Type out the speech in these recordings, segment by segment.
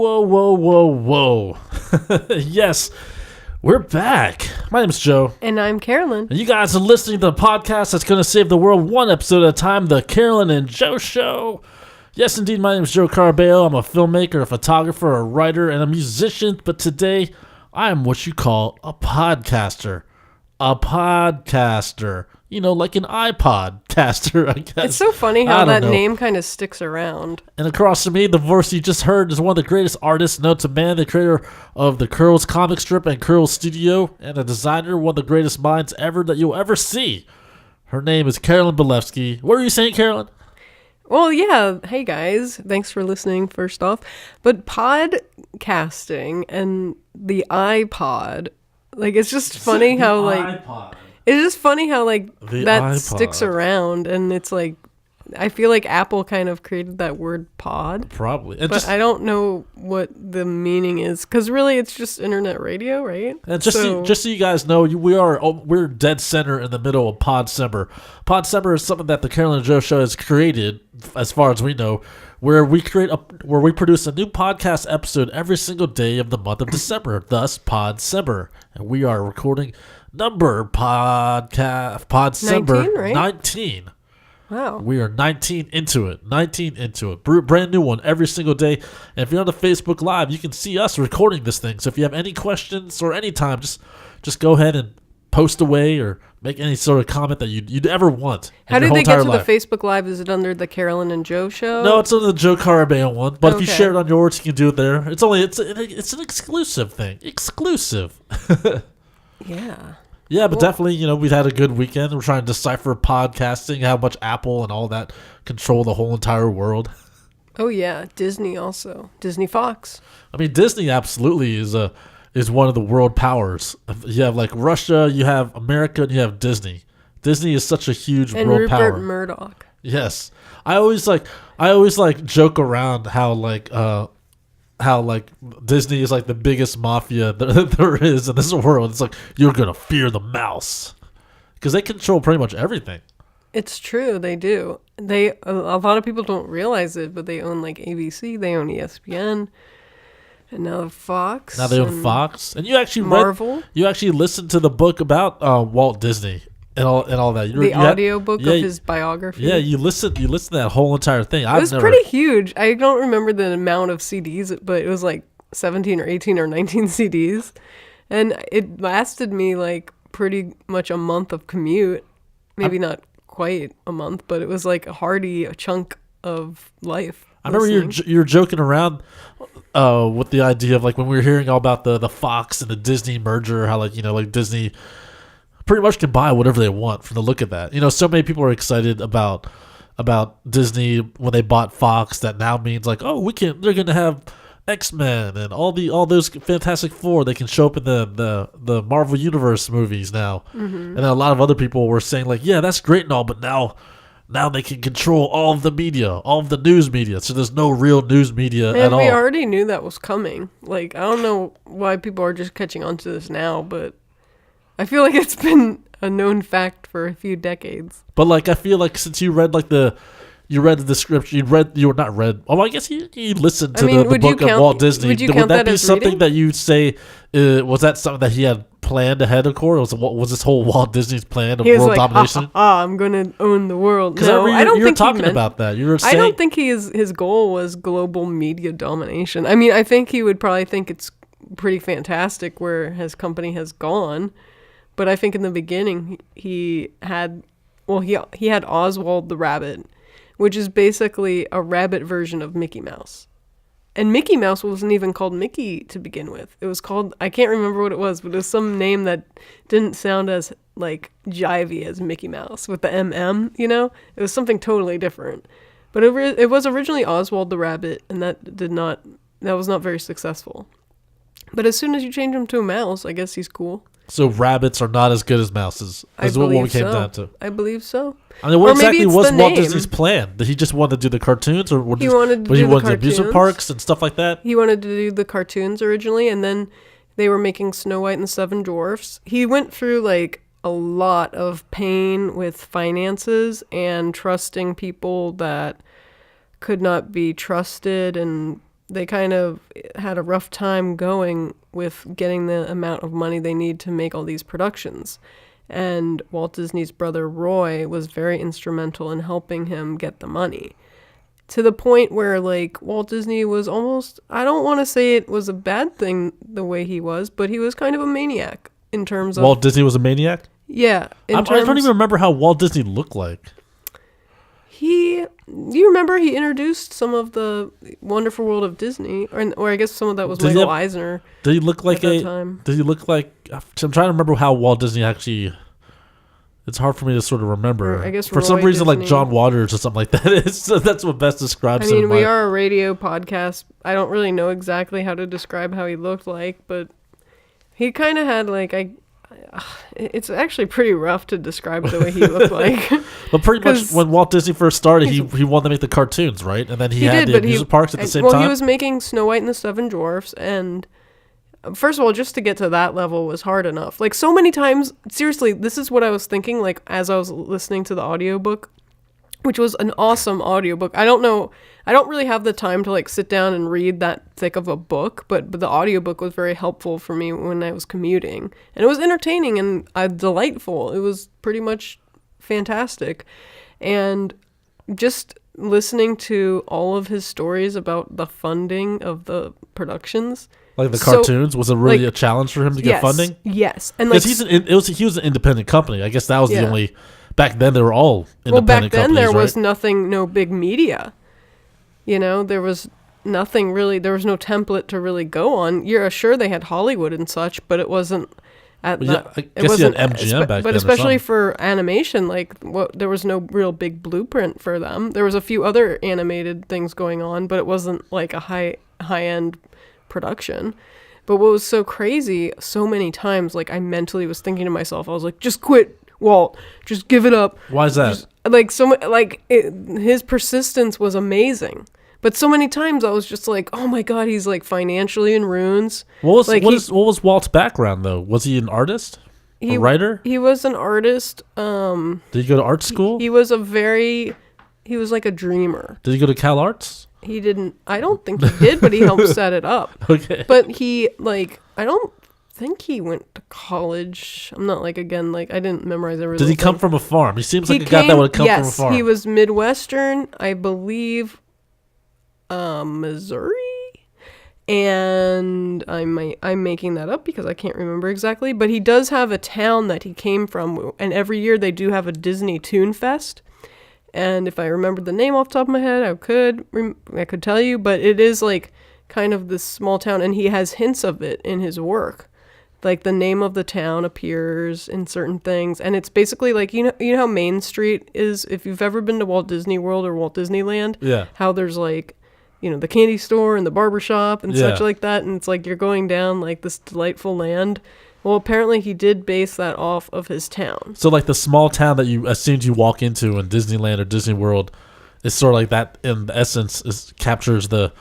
Whoa. Yes, we're back. My name's Joe. And I'm Carolyn. And you guys are listening to the podcast that's going to save the world one episode at a time, the Carolyn and Joe Show. Yes, indeed, my name is Joe Carabeo. I'm a filmmaker, a photographer, a writer, and a musician. But today, I am what you call a podcaster. A podcaster. You know, like an iPod caster, I guess. It's so funny how that name kind of sticks around. And across from me, the voice you just heard is one of the greatest artists known to man, the creator of the Curls comic strip and Curls Studio, and a designer, one of the greatest minds ever that you'll ever see. Her name is Carolyn Belefski. What were you saying, Carolyn? Well, yeah. Hey, guys. Thanks for listening, first off. But podcasting and the iPod, like, it's just funny how, like... iPod. It's just funny how, like, that iPod sticks around, and it's like, I feel like Apple kind of created that word pod. Probably. But I don't know what the meaning is, because really it's just internet radio, right? And just so you guys know, we're dead center in the middle of Podcember. Podcember is something that the Carolyn and Joe Show has created, as far as we know, where we produce a new podcast episode every single day of the month of December, thus Podcember. And we are recording Podcember 19, right? 19. Wow. We are 19 into it. Brand new one every single day. And if you're on the Facebook Live, you can see us recording this thing. So if you have any questions or any time, just go ahead and post away or make any sort of comment that you'd ever want. How did they get to the Facebook Live? Is it under the Carolyn and Joe Show? No, it's under the Joe Carabeo one. But if you share it on yours, you can do it there. It's an exclusive thing. Exclusive. Yeah. Yeah, but definitely, we've had a good weekend. We're trying to decipher podcasting, how much Apple and all that control the whole entire world. Oh, yeah. Disney also. Disney Fox. I mean, Disney absolutely is one of the world powers. You have, like, Russia, you have America, and you have Disney. Disney is such a huge world power. And Rupert Murdoch. Yes. I always joke around how Disney is like the biggest mafia that there is in this world. It's like, you're going to fear the mouse. Because they control pretty much everything. It's true, they do. A lot of people don't realize it, but they own like ABC, they own ESPN, and now Fox. Now they own Fox. And you actually Marvel. You actually listened to the book about Walt Disney and all that. The audio book of his biography. Yeah, you listened to that whole entire thing. It was pretty huge. I don't remember the amount of CDs, but it was like 17 or 18 or 19 CDs. And it lasted me like pretty much a month of commute. Maybe not quite a month, but it was like a chunk of life. I remember you're joking around with the idea of like when we were hearing all about the Fox and the Disney merger, how like Disney pretty much can buy whatever they want from the look of that. So many people are excited about Disney when they bought Fox. That now means like, oh, they're going to have X-Men and all those Fantastic Four. They can show up in the Marvel Universe movies now. Mm-hmm. And then a lot of other people were saying like, yeah, that's great and all, but now they can control all of the media, all of the news media. So there's no real news media at all. We already knew that was coming. Like, I don't know why people are just catching on to this now, but I feel like it's been a known fact for a few decades. But like, I feel like since you read the description, I guess you listened to the book of Walt Disney. Would that be something reading? That you'd say, was that something that he had planned ahead of course? Was this whole Walt Disney's plan of world domination? I'm going to own the world. No, I don't think talking about that. You were saying, I don't think his goal was global media domination. I mean, I think he would probably think it's pretty fantastic where his company has gone. But I think in the beginning he had Oswald the Rabbit, which is basically a rabbit version of Mickey Mouse. And Mickey Mouse wasn't even called Mickey to begin with. It was called, I can't remember what it was, but it was some name that didn't sound as like jivey as Mickey Mouse with the MM, It was something totally different. But it was originally Oswald the Rabbit, and that was not very successful. But as soon as you change him to a mouse, I guess he's cool. So rabbits are not as good as mouses. Is what we came down to. I believe so. I mean, what exactly was Walt Disney's plan? Did he just want to do the cartoons, or he wanted to do the amusement parks and stuff like that? He wanted to do the cartoons originally, and then they were making Snow White and the Seven Dwarfs. He went through like a lot of pain with finances and trusting people that could not be trusted, and they kind of had a rough time going with getting the amount of money they need to make all these productions. And Walt Disney's brother Roy was very instrumental in helping him get the money. To the point where, like, Walt Disney was almost, I don't want to say it was a bad thing the way he was, but he was kind of a maniac in terms of... Walt Disney was a maniac? Yeah. I don't even remember how Walt Disney looked like. You remember he introduced some of the Wonderful World of Disney, or I guess some of that was Michael Eisner. Did he look like Did he look like? I'm trying to remember how Walt Disney actually. It's hard for me to sort of remember. I guess for some reason, like John Waters or something like that. That's what best describes him. I mean, we are a radio podcast. I don't really know exactly how to describe how he looked like, but he kind of had like it's actually pretty rough to describe the way he looked like. But pretty much when Walt Disney first started, he wanted to make the cartoons, right? And then he had the amusement parks at the same time. Well, he was making Snow White and the Seven Dwarfs, and first of all, just to get to that level was hard enough. Like, so many times, seriously, this is what I was thinking, like, as I was listening to the audiobook, which was an awesome audiobook. I don't really have the time to, like, sit down and read that thick of a book, but the audiobook was very helpful for me when I was commuting. And it was entertaining and delightful. It was pretty much fantastic. And just listening to all of his stories about the funding of the productions. Like the cartoons, was it really a challenge for him to get funding? Yes. And like, he was an independent company. I guess that was the only... Back then, they were all independent companies, well, back then, there was right? no big media. You know, there was nothing really, there was no template to really go on. You're sure they had Hollywood and such, but it wasn't I guess you had MGM back then. But especially for animation, like, there was no real big blueprint for them. There was a few other animated things going on, but it wasn't like a high-end production. But what was so crazy, so many times, like, I mentally was thinking to myself, I was like, just quit, Walt, just give it up. Why is that? His persistence was amazing, but so many times I was just like, oh my god, he's like financially in ruins. What was Walt's background though? Was he an artist? A writer? He was an artist. Did he go to art school? He was like a dreamer. Did he go to Cal Arts? He didn't. I don't think he did, but he helped set it up. Okay. But I don't think he went to college. I'm not like, again, like, I didn't memorize everything. Did he come from a farm? He seems like a guy that would have come from a farm. Yes, he was Midwestern, I believe, Missouri. And I'm making that up because I can't remember exactly. But he does have a town that he came from, and every year they do have a Disney Toon Fest. And if I remembered the name off the top of my head, I could tell you. But it is like kind of this small town, and he has hints of it in his work. Like the name of the town appears in certain things, and it's basically like, you know how Main Street is, if you've ever been to Walt Disney World or Walt Disneyland. Yeah. How there's like, the candy store and the barber shop and such like that, and it's like you're going down like this delightful land. Well, apparently he did base that off of his town. So like the small town that as soon as you walk into in Disneyland or Disney World, is sort of like that in essence captures the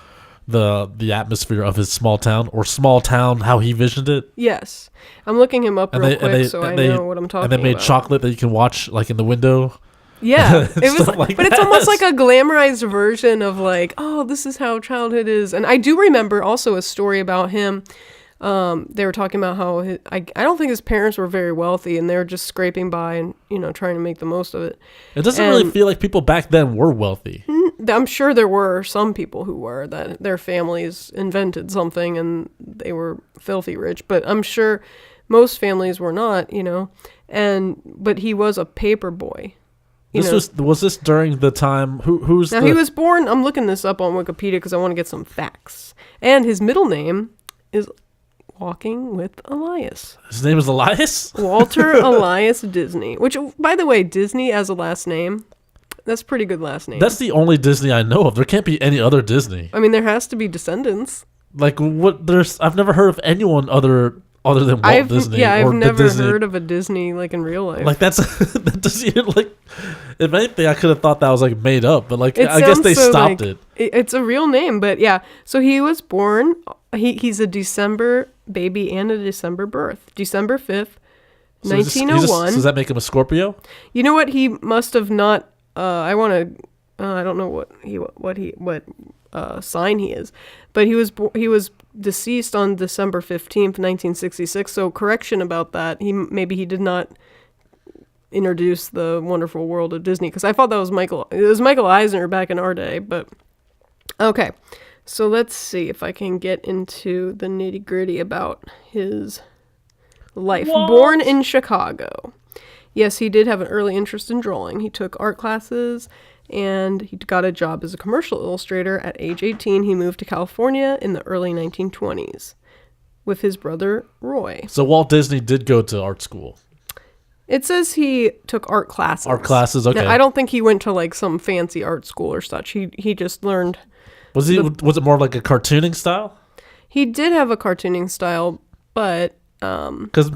atmosphere of his small town, or small town how he visioned it. Yes, I'm looking him up real quick so I know what I'm talking about. And they made chocolate that you can watch like in the window. Yeah, it was, but it's almost like a glamorized version of like, oh, this is how childhood is. And I do remember also a story about him. They were talking about how I don't think his parents were very wealthy, and they were just scraping by and trying to make the most of it. It doesn't really feel like people back then were wealthy. I'm sure there were some people who were, that their families invented something and they were filthy rich, but I'm sure most families were not, but he was a paper boy. Was this during the time he was born? I'm looking this up on Wikipedia because I want to get some facts. And his middle name is Walking with Elias. His name is Elias? Walter Elias Disney. Which, by the way, Disney as a last name, that's a pretty good last name. That's the only Disney I know of. There can't be any other Disney. I mean, there has to be descendants. Like, what? I've never heard of anyone other than Walt Disney. Yeah, I've never heard of a Disney, like, in real life. Like, that doesn't even, like, if anything, I could have thought that was, like, made up. But, like, I guess they stopped it. It's a real name, but, yeah. So he was born, he's a December baby and a December birth. December 5th, 1901. So does that make him a Scorpio? You know what? He must have not, I don't know what sign he is. But he was deceased on December 15th, 1966. So correction about that. Maybe he did not introduce the wonderful world of Disney, because I thought that was Michael Eisner back in our day. But okay, so let's see if I can get into the nitty gritty about his life. What? Born in Chicago. Yes, he did have an early interest in drawing. He took art classes, and he got a job as a commercial illustrator. At age 18, he moved to California in the early 1920s with his brother, Roy. So Walt Disney did go to art school. It says he took art classes. Art classes, okay. Now, I don't think he went to like some fancy art school or such. He just learned. Was it more like a cartooning style? He did have a cartooning style, but because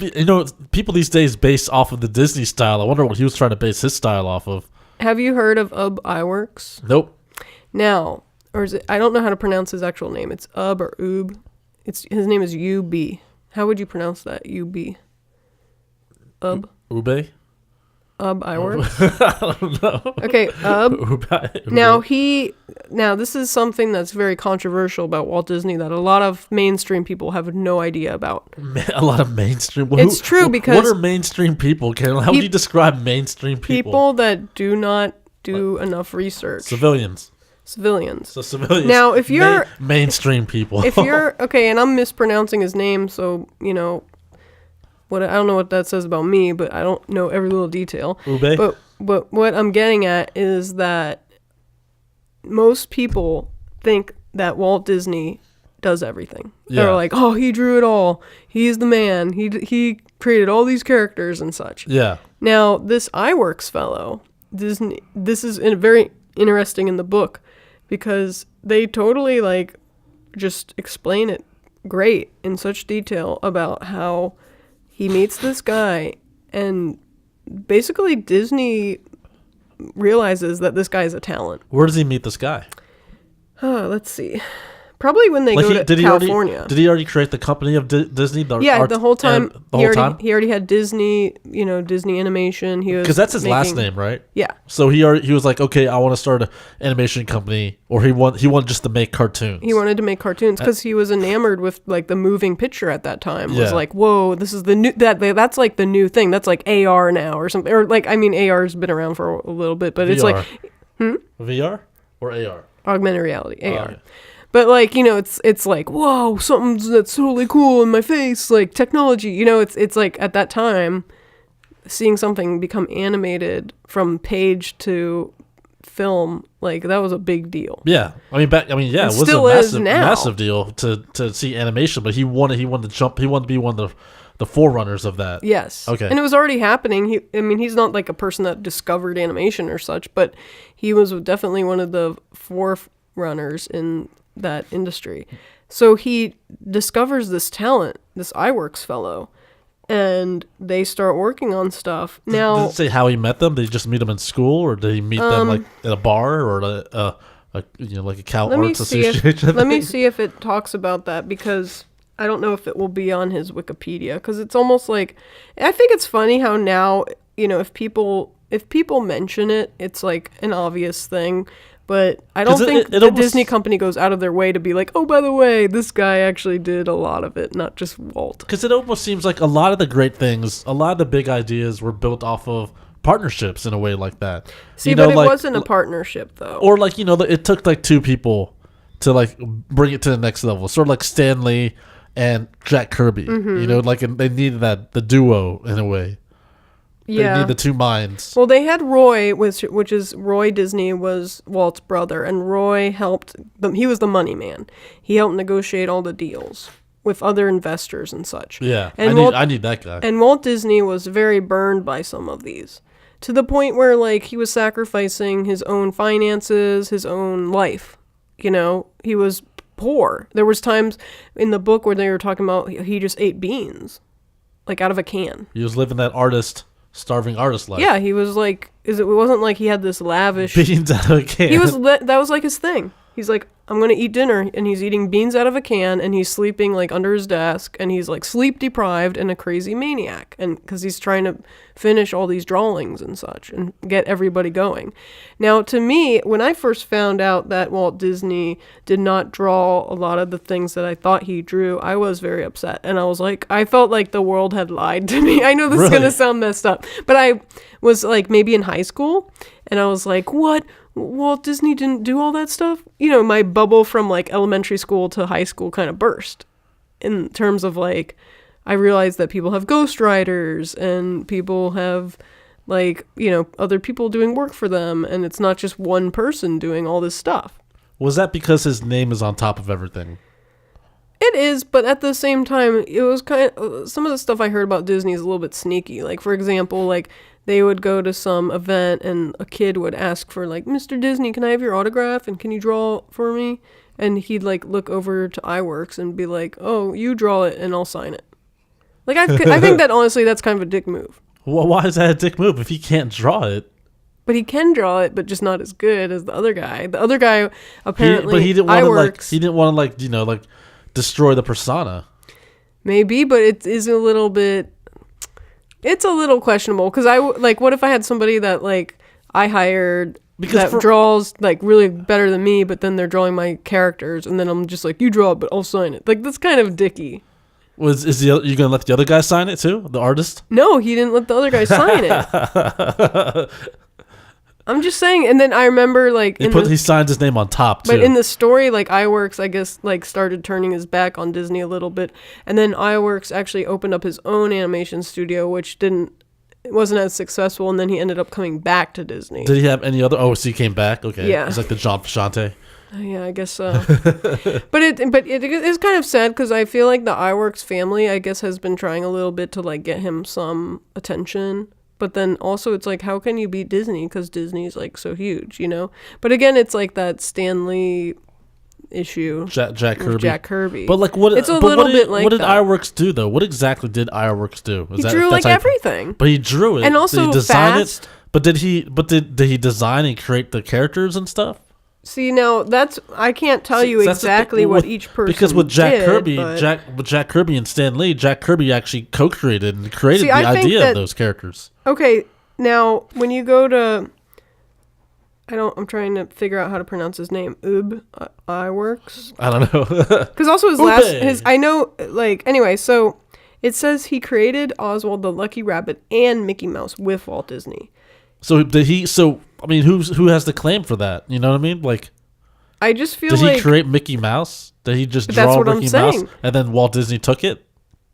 people these days base off of the Disney style. I wonder what he was trying to base his style off of. Have you heard of Ub Iwerks? Nope. Now, or is it? I don't know how to pronounce his actual name. It's Ub or Ub. His name is U.B. How would you pronounce that? U.B. Ub. Ube? Ub Iwerks? I don't know. Okay, Ub. Ube. Now this is something that's very controversial about Walt Disney that a lot of mainstream people have no idea about. A lot of mainstream. It's true because what are mainstream people? How would you describe mainstream people? People that do not do enough research. Civilians. So civilians. Now, if you're mainstream people, if you're okay, and I'm mispronouncing his name, so I don't know what that says about me, but I don't know every little detail. Ube? But what I'm getting at is that most people think that Walt Disney does everything. Yeah. They're like, oh, he drew it all. He's the man. He created all these characters and such. Yeah. Now, this Iwerks fellow, Disney, this is very interesting in the book because they totally just explain it great in such detail about how he meets this guy, and basically Disney realizes that this guy is a talent. Where does he meet this guy? Let's see. Probably when they go to California. Did he already create the company of Disney? The whole time. He already had Disney, Disney Animation. Because that's his last name, right? Yeah. So he was like, okay, I want to start an animation company, or he wanted just to make cartoons. He wanted to make cartoons because he was enamored with the moving picture at that time. It was like, whoa, this is the new that's like the new thing. That's like AR now or something. Or AR's been around for a little bit, but VR. It's like VR or AR? Augmented reality, AR. Yeah. But it's like, whoa, something that's totally cool in my face, like technology. It's like at that time, seeing something become animated from page to film, that was a big deal. Yeah, it was a massive deal to see animation. But he wanted to jump. He wanted to be one of the forerunners of that. Yes. Okay. And it was already happening. He's not like a person that discovered animation or such, but he was definitely one of the forerunners in that industry. So he discovers this talent, this Iwerks fellow, and they start working on stuff. Now, did it say how he met them? Did he just meet them in school, or did he meet them at a bar, or a Cal Arts Association? Let me see if it talks about that, because I don't know if it will be on his Wikipedia, because it's almost like, I think it's funny how now, if people mention it, it's like an obvious thing. But I don't think the Disney company goes out of their way to be like, oh, by the way, this guy actually did a lot of it, not just Walt. Because it almost seems like a lot of the great things, a lot of the big ideas were built off of partnerships in a way like that. See, but it wasn't a partnership, though. Or it took two people to bring it to the next level. Sort of like Stan Lee and Jack Kirby. Mm-hmm. And they needed the duo in a way. Yeah. They need the two minds. Well, they had Roy, which is Roy Disney was Walt's brother, and Roy helped them. He was the money man. He helped negotiate all the deals with other investors and such. Yeah, and I need that guy. And Walt Disney was very burned by some of these, to the point where he was sacrificing his own finances, his own life. He was poor. There was times in the book where they were talking about he just ate beans, out of a can. He was living that starving artist life. Yeah, he was it wasn't like he had this lavish beans out of a can. That was his thing. He's like, I'm going to eat dinner. And he's eating beans out of a can, and he's sleeping like under his desk, and he's like sleep deprived and a crazy maniac. And because he's trying to finish all these drawings and such and get everybody going. Now, to me, when I first found out that Walt Disney did not draw a lot of the things that I thought he drew, I was very upset. And I was like, I felt like the world had lied to me. I know this is going to sound messed up, but I was like maybe in high school, and I was like, what? Walt Disney didn't do all that stuff? You know, my bubble from like elementary school to high school kind of burst in terms of like, I realized that people have ghostwriters and people have like, you know, other people doing work for them, and it's not just one person doing all this stuff. Was that because his name is on top of everything? It is, but at the same time, it was kind of, some of the stuff I heard about Disney is a little bit sneaky. Like, for example, like, they would go to some event and a kid would ask for, like, Mr. Disney, can I have your autograph and can you draw for me? And he'd, like, look over to iWorks and be like, oh, you draw it and I'll sign it. Like, I think that, honestly, that's kind of a dick move. Well, why is that a dick move if he can't draw it? But he can draw it, but just not as good as the other guy. The other guy, apparently, he didn't want to, like, you know, like, destroy the persona. Maybe, but it is a little bit, it's a little questionable, because like, what if I had somebody that, like, I hired that draws, like, really better than me, but then they're drawing my characters, and then I'm just like, you draw it, but I'll sign it. Like, that's kind of dicky. You going to let the other guy sign it, too? The artist? No, he didn't let the other guy sign it. I'm just saying, and then I remember, like... He signed his name on top, too. But in the story, like, iWorks, I guess, like, started turning his back on Disney a little bit, and then iWorks actually opened up his own animation studio, which wasn't as successful, and then he ended up coming back to Disney. Did he have any other... Oh, so he came back? Okay. Yeah. It's like the John Frusciante. Yeah, I guess so. But it is kind of sad, because I feel like the iWorks family, I guess, has been trying a little bit to, like, get him some attention. But then also it's like, how can you beat Disney? Because Disney's like so huge, you know? But again, it's like that Stan Lee issue. Jack Kirby. Jack Kirby. But like what? It's a little bit like what did that. iWorks do though? What exactly did iWorks do? He drew like everything. But he drew it. And also did he design fast. it? But did he design and create the characters and stuff? See, now I can't tell you exactly what each person because with Jack Kirby, but... Jack Kirby and Stan Lee, Jack Kirby actually co-created and created the idea of those characters. Okay, now when you go to, I'm trying to figure out how to pronounce his name. iWorks. I don't know. Because also anyway. So it says he created Oswald the Lucky Rabbit and Mickey Mouse with Walt Disney. So did he? So I mean, who has the claim for that? You know what I mean? Like, I just feel did he create Mickey Mouse? Did he just draw Mickey Mouse and then Walt Disney took it?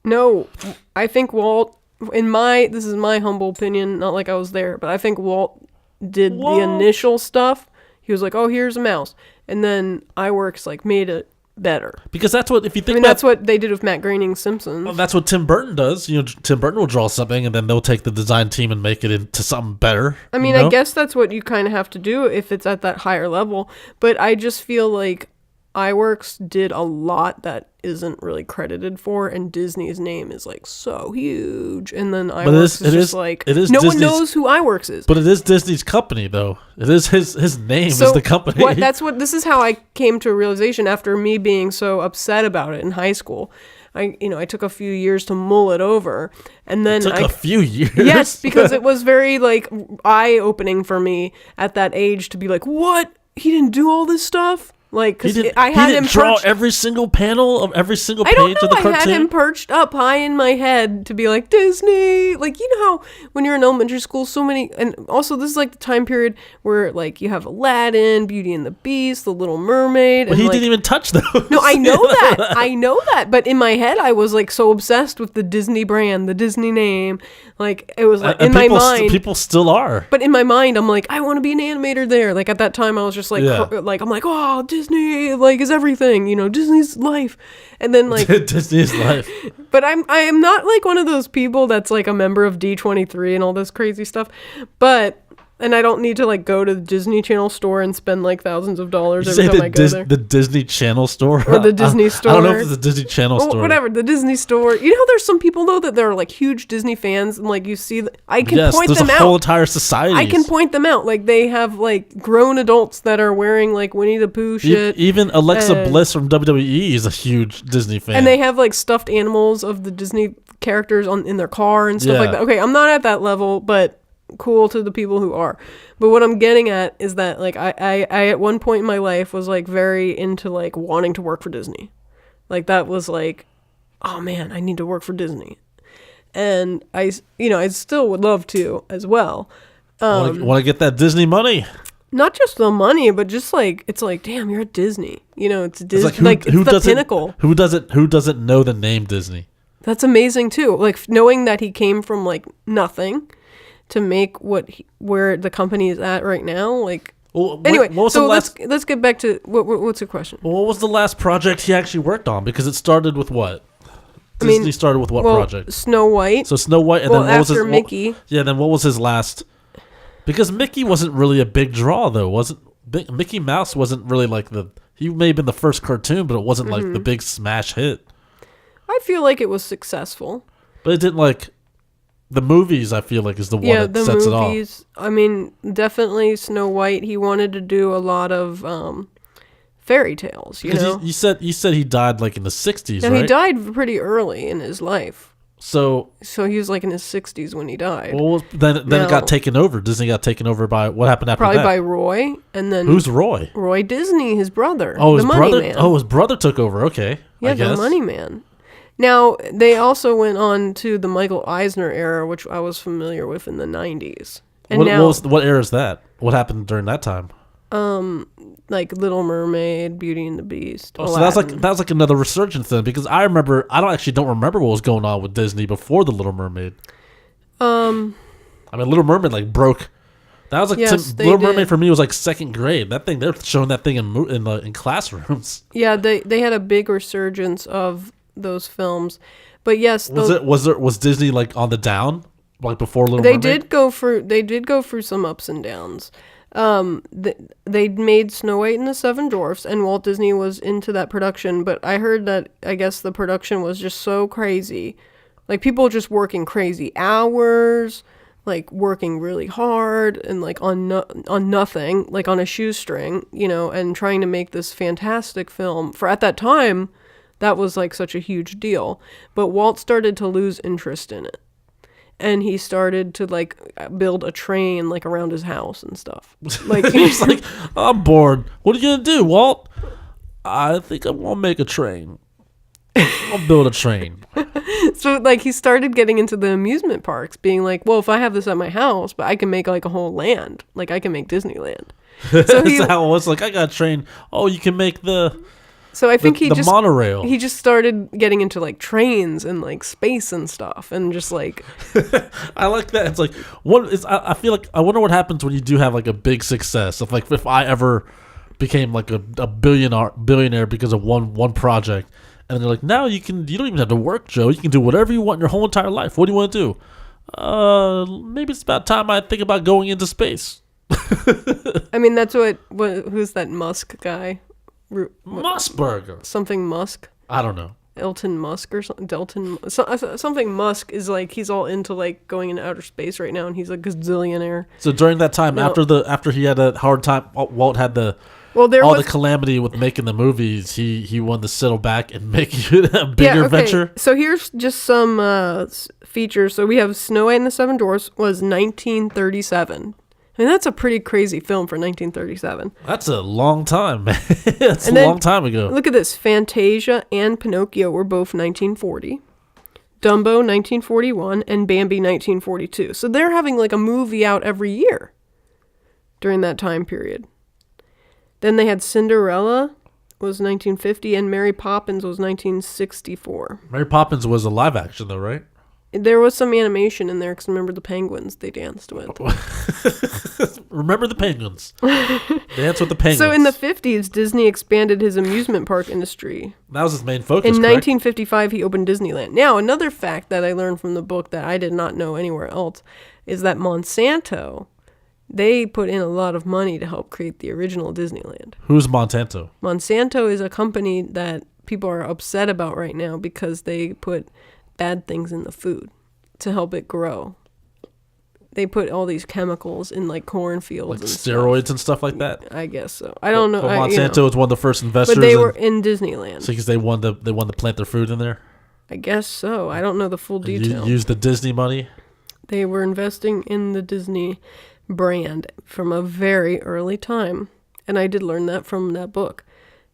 No, I think Walt. This is my humble opinion. Not like I was there, but I think Walt did the initial stuff. He was like, "Oh, here's a mouse," and then iWorks like made it better. Because that's what, if you think that's what they did with Matt Groening's Simpsons. Well, that's what Tim Burton does. You know, Tim Burton will draw something and then they'll take the design team and make it into something better. I mean, I guess that's what you kind of have to do if it's at that higher level. But I just feel like iWorks did a lot that isn't really credited for, and Disney's name is like so huge, and then iWorks no one knows who iWorks is. But it is Disney's company, though. It is his name is the company. This is how I came to a realization after me being so upset about it in high school. I took a few years to mull it over, and then a few years. Yes, because it was very like eye-opening for me at that age to be like, what? He didn't do all this stuff? Like, because I had him draw every single panel of every single page of the cartoon. I had him perched up high in my head to be like, Disney. Like, you know how when you're in elementary school, so many, and also this is like the time period where like you have Aladdin, Beauty and the Beast, The Little Mermaid. But he didn't even touch those. No, I know that. I know that. But in my head, I was like so obsessed with the Disney brand, the Disney name. Like, it was like in my mind. People still are. But in my mind, I'm like, I want to be an animator there. Like at that time, I was just like, I'm like, oh, Disney, like, is everything, you know, Disney's life. And then like Disney's life. But I am not like one of those people that's like a member of D23 and all this crazy stuff. But and I don't need to like go to the Disney Channel store and spend like thousands of dollars every time I go there. The Disney Channel store or the Disney store. I don't know if it's the Disney Channel store. Whatever, the Disney store. You know how there's some people though that they're like huge Disney fans, and like you see, I can point them out. There's a whole entire society. I can point them out. Like they have like grown adults that are wearing like Winnie the Pooh shit. Even Alexa Bliss from WWE is a huge Disney fan, and they have like stuffed animals of the Disney characters in their car and stuff like that. Okay, I'm not at that level, but cool to the people who are. But what I'm getting at is that like I at one point in my life was like very into like wanting to work for Disney. Like that was like, oh man, I need to work for Disney. And I still would love to as well. Want to get that Disney money? Not just the money, but just like it's like, damn, you're at Disney. You know, it's Disney. It's it's the pinnacle. Who doesn't know the name Disney? That's amazing too. Like knowing that he came from like nothing to make where the company is at right now. Like anyway, let's get back to what's your question? Well, what was the last project he actually worked on? Because it started with what? Disney started with what project? Snow White. So Snow White, and then what was his Mickey? Then what was his last? Because Mickey wasn't really a big draw though, wasn't? Mickey Mouse wasn't really like he may have been the first cartoon, but it wasn't like the big smash hit. I feel like it was successful. But it didn't like... The movies, I feel like, is the one that sets it off. Yeah, the movies. I mean, definitely Snow White. He wanted to do a lot of fairy tales, you know? You said he died like in the 60s, right? No, he died pretty early in his life. So he was like in his 60s when he died. Well, then it got taken over. Disney got taken over by... What happened after that? Probably by Roy, and then... Who's Roy? Roy Disney, his brother. Oh, the Money Man. Oh, his brother took over. Okay, yeah, I guess. The Money Man. Now, they also went on to the Michael Eisner era, which I was familiar with in the 90s. And what era is that? What happened during that time? Like Little Mermaid, Beauty and the Beast. Oh, so that was like another resurgence then, because I don't remember what was going on with Disney before the Little Mermaid. I mean, Little Mermaid like broke. That was like Little Mermaid for me was like second grade. That thing, they're showing that thing in classrooms. Yeah, they had a big resurgence of those films, but yes, was Disney like on the down like before Little Mermaid? They did go through some ups and downs. They made Snow White and the Seven Dwarfs, and Walt Disney was into that production, but I heard that I guess the production was just so crazy, like people just working crazy hours, like working really hard and like on nothing, like on a shoestring, you know, and trying to make this fantastic film for at that time. That was like such a huge deal. But Walt started to lose interest in it. And he started to like build a train like around his house and stuff. Like he's like, I'm bored. What are you gonna do, Walt? I think I'm gonna make a train. I'll build a train. So like he started getting into the amusement parks, being like, well, if I have this at my house, but I can make like a whole land. Like I can make Disneyland. So he was like, I got a train. Oh, you can make So I think the monorail. He just started getting into like trains and like space and stuff, and just like. I like that. It's like I feel like I wonder what happens when you do have like a big success. If I ever became like a billionaire because of one project, and they're like, now you don't even have to work, Joe. You can do whatever you want in your whole entire life. What do you want to do? Maybe it's about time I think about going into space. I mean, that's who's that Musk guy? Musburger. Something Musk. I don't know. Elton Musk or something. Something Musk is like he's all into like going into outer space right now, and he's like a gazillionaire. So during that time, after he had a hard time, Walt had the calamity with making the movies. He wanted to settle back and make it a bigger venture. So here's just some features. So we have Snow White and the Seven Dwarfs was 1937. I mean, that's a pretty crazy film for 1937. That's a long time, man. That's a long time ago. Look at this. Fantasia and Pinocchio were both 1940. Dumbo, 1941, and Bambi, 1942. So they're having like a movie out every year during that time period. Then they had Cinderella, was 1950, and Mary Poppins was 1964. Mary Poppins was a live action, though, right? There was some animation in there because remember the penguins they danced with. Remember the penguins. Dance with the penguins. So in the 50s, Disney expanded his amusement park industry. That was his main focus, In correct? 1955, he opened Disneyland. Now, another fact that I learned from the book that I did not know anywhere else is that Monsanto They put in a lot of money to help create the original Disneyland. Who's Monsanto? Monsanto is a company that people are upset about right now because they put bad things in the food to help it grow. They put all these chemicals in like cornfields, like and steroids and stuff like that. I guess so. I don't know. But Monsanto was one of the first investors. But they were in Disneyland. So because they wanted to plant their food in there. I guess so. I don't know the full details. Use the Disney money. They were investing in the Disney brand from a very early time, and I did learn that from that book.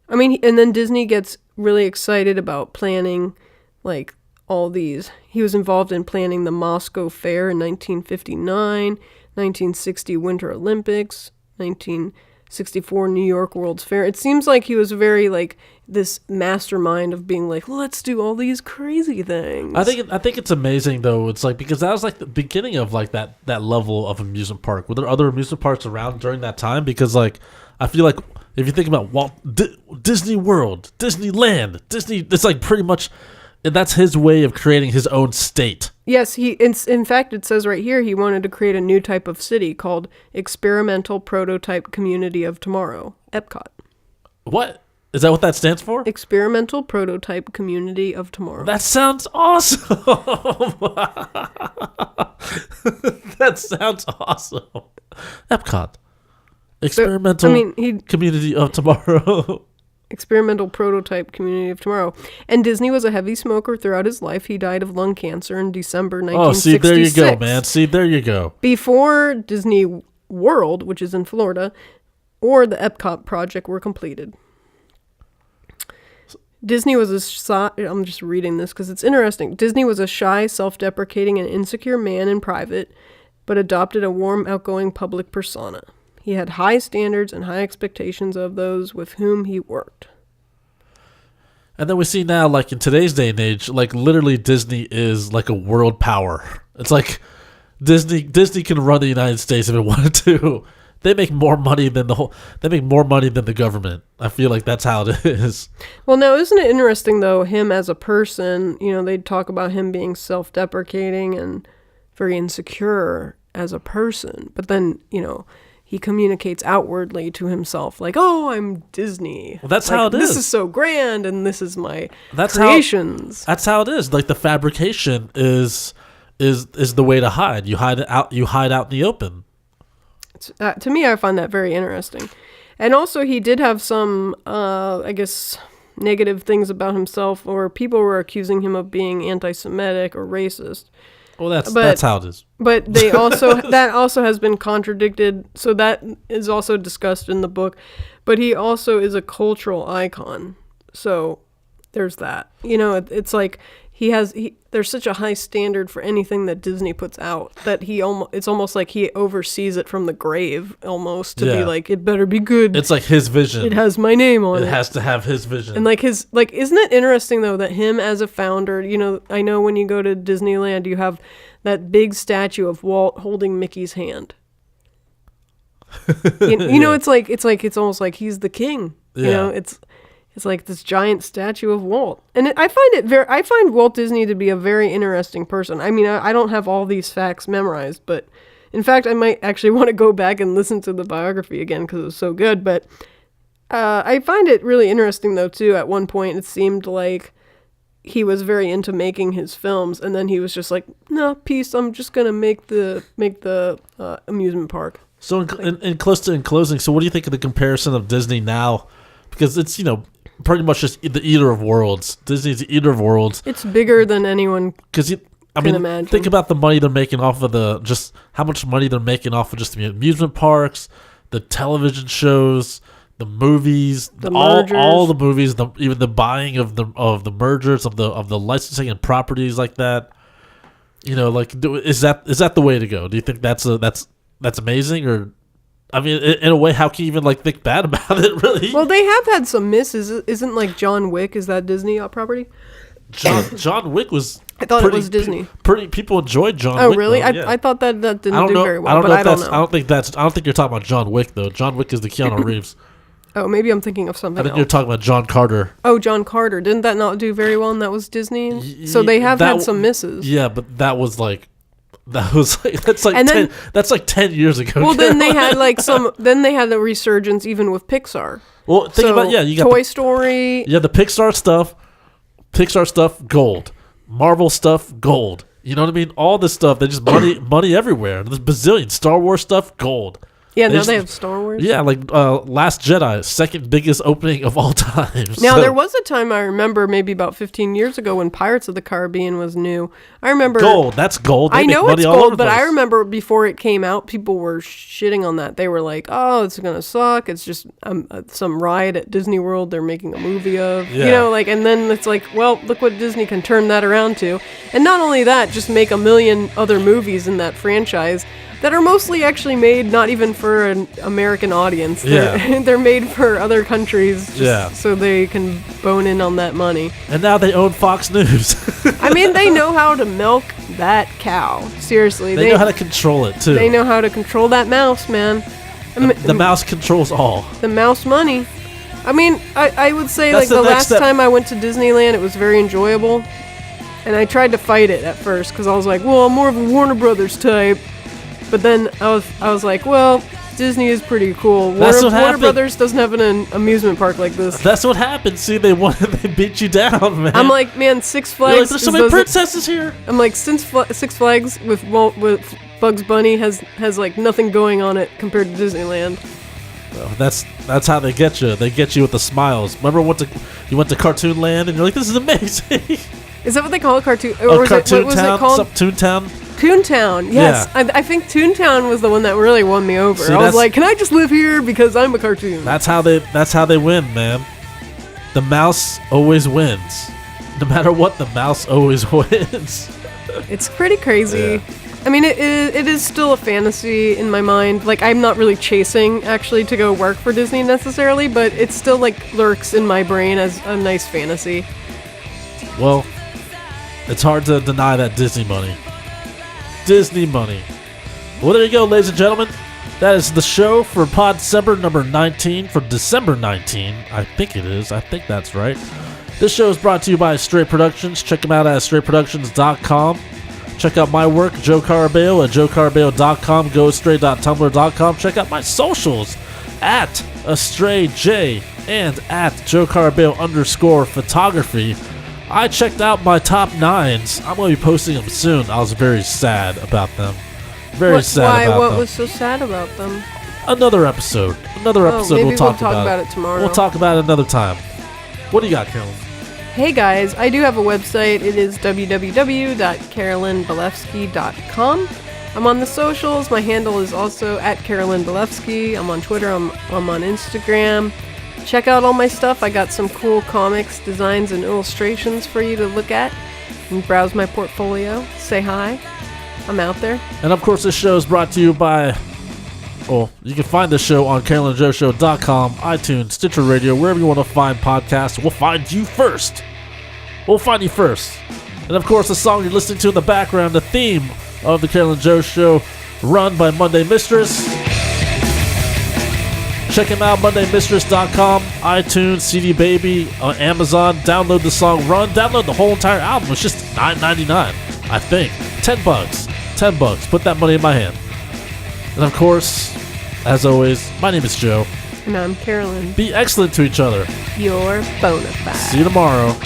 I mean, and then Disney gets really excited about planning like all these. He was involved in planning the Moscow Fair in 1959, 1960 Winter Olympics, 1964 New York World's Fair. It seems like he was very like this mastermind of being like, let's do all these crazy things. I think it's amazing though. It's like because that was like the beginning of like that level of amusement park. Were there other amusement parks around during that time? Because like I feel like if you think about Disney World, Disneyland, Disney, it's like pretty much. And that's his way of creating his own state. Yes, in fact, it says right here he wanted to create a new type of city called Experimental Prototype Community of Tomorrow, Epcot. What? Is that what that stands for? Experimental Prototype Community of Tomorrow. That sounds awesome. That sounds awesome. Epcot. Experimental Community of Tomorrow. Experimental Prototype Community of Tomorrow. And Disney was a heavy smoker throughout his life. He died of lung cancer in December 1966. Oh, see, there you go, man. See, there you go. Before Disney World, which is in Florida, or the Epcot project were completed. Disney was I'm just reading this because it's interesting. Disney was a shy, self-deprecating, and insecure man in private, but adopted a warm, outgoing public persona. He had high standards and high expectations of those with whom he worked. And then we see now, like in today's day and age, like literally Disney is like a world power. It's like Disney can run the United States if it wanted to. They make more money than the government. I feel like that's how it is. Well, now isn't it interesting though, him as a person, they'd talk about him being self-deprecating and very insecure as a person. But then, he communicates outwardly to himself like, oh, I'm Disney. Well, that's like, how it is. This is so grand, and this is my creations. That's how it is. Like the fabrication is the way to hide. You hide out in the open. To me, I find that very interesting. And also, he did have some, I guess, negative things about himself, or people were accusing him of being anti-Semitic or racist. Well, that's how it is. But they also that also has been contradicted. So that is also discussed in the book. But he also is a cultural icon. So there's that. It's like there's such a high standard for anything that Disney puts out that it's almost like he oversees it from the grave almost to be like, it better be good. It's like his vision. It has my name on it. It has to have his vision. And isn't it interesting though that him as a founder, I know when you go to Disneyland, you have that big statue of Walt holding Mickey's hand. It's almost like he's the king. Yeah. It's like this giant statue of Walt. And I find Walt Disney to be a very interesting person. I mean, I don't have all these facts memorized, but in fact, I might actually want to go back and listen to the biography again because it was so good. But I find it really interesting, though, too. At one point, it seemed like he was very into making his films, and then he was just like, no, peace, I'm just going to make the amusement park. So in closing, so what do you think of the comparison of Disney now? Because it's, pretty much just the eater of worlds. Disney's the eater of worlds. It's bigger than anyone can imagine. Think about the money they're making off of just how much money they're making off of just the amusement parks, the television shows, the movies, all the movies, even the buying of the mergers of the licensing and properties like that. Is that the way to go? Do you think that's amazing? Or I mean, in a way, how can you even think bad about it? Really? Well, they have had some misses. Isn't like John Wick? Is that Disney property? John Wick was. I thought it was Disney. People enjoyed John Wick. Oh, really? Though, I thought that didn't do very well. I don't know. I don't think you're talking about John Wick though. John Wick is the Keanu Reeves. Oh, maybe I'm thinking of something else. I think you're talking about John Carter. Oh, John Carter. Didn't that not do very well and that was Disney? So they have had some misses. Yeah, but that was That was like that's like 10 years ago. Well, then they had a resurgence even with Pixar. Well, think about you got Toy Story. Yeah, the Pixar stuff, gold. Marvel stuff, gold. You know what I mean? All this stuff, they just money everywhere. There's bazillion Star Wars stuff, gold. Yeah, now they have Star Wars. Yeah, like Last Jedi, second biggest opening of all time. Now, there was a time I remember maybe about 15 years ago when Pirates of the Caribbean was new. I remember... Gold, that's gold. I know it's gold, but I remember before it came out, people were shitting on that. They were like, oh, it's going to suck. It's just some ride at Disney World they're making a movie of. Yeah. You know, like, and then it's like, well, look what Disney can turn that around to. And not only that, just make a million other movies in that franchise that are mostly actually made not even for an American audience. They're made for other countries so they can bone in on that money. And now they own Fox News. I mean, they know how to milk that cow. Seriously. They know how to control it, too. They know how to control that mouse, man. The mouse controls all. The mouse money. I mean, I would say like the last time I went to Disneyland, it was very enjoyable. And I tried to fight it at first because I was like, well, I'm more of a Warner Brothers type. But then I was like, well, Disney is pretty cool. Warner Brothers doesn't have an amusement park like this. That's what happened. See, they beat you down, man. I'm like, man, Six Flags. You're like, there's so many princesses here. I'm like, since Six Flags with Bugs Bunny has like nothing going on it compared to Disneyland. Well, that's how they get you. They get you with the smiles. Remember you went to Cartoon Land and you're like, this is amazing. Is that what they call it? Cartoon? Or Cartoon Town? Toontown? Toontown, yes. Yeah. I think Toontown was the one that really won me over. See, I was like, can I just live here because I'm a cartoon? That's how they win, man. The mouse always wins. No matter what, the mouse always wins. It's pretty crazy. Yeah. I mean, it is still a fantasy in my mind. Like, I'm not really chasing, actually, to go work for Disney necessarily, but it still, like, lurks in my brain as a nice fantasy. Well, it's hard to deny that Disney money. Disney money. Well, there you go, ladies and gentlemen. That is the show for Podcember number 19 for December 19. I think it is. I think that's right. This show is brought to you by Astray Productions. Check them out at AstrayProductions.com. Check out my work, Joe Carabeo, at JoeCarabeo.com, GoAstray.tumblr.com. Check out my socials at AstrayJ and at JoeCarabeo_photography. I checked out my top 9s. I'm going to be posting them soon. I was very sad about them. Very sad about them. What was so sad about them? Another episode. Maybe we'll talk about it tomorrow. We'll talk about it another time. What do you got, Carolyn? Hey guys, I do have a website. It is www.carolynbelefski.com. I'm on the socials. My handle is also at Carolyn Belefski. I'm on Twitter. I'm on Instagram. Check out all my stuff. I got some cool comics, designs, and illustrations for you to look at. And browse my portfolio. Say hi. I'm out there. And of course, this show is brought to you by... Well, you can find this show on CarolynandJoeShow.com, iTunes, Stitcher Radio, wherever you want to find podcasts. We'll find you first. We'll find you first. And of course, the song you're listening to in the background, the theme of the Carolyn and Joe Show, Run by Monday Mistress. Check him out, MondayMistress.com, iTunes, CD Baby, on Amazon. Download the song Run. Download the whole entire album. It's just $9.99, I think. $10. $10. Put that money in my hand. And of course, as always, my name is Joe. And I'm Carolyn. Be excellent to each other. You're bona fide. See you tomorrow.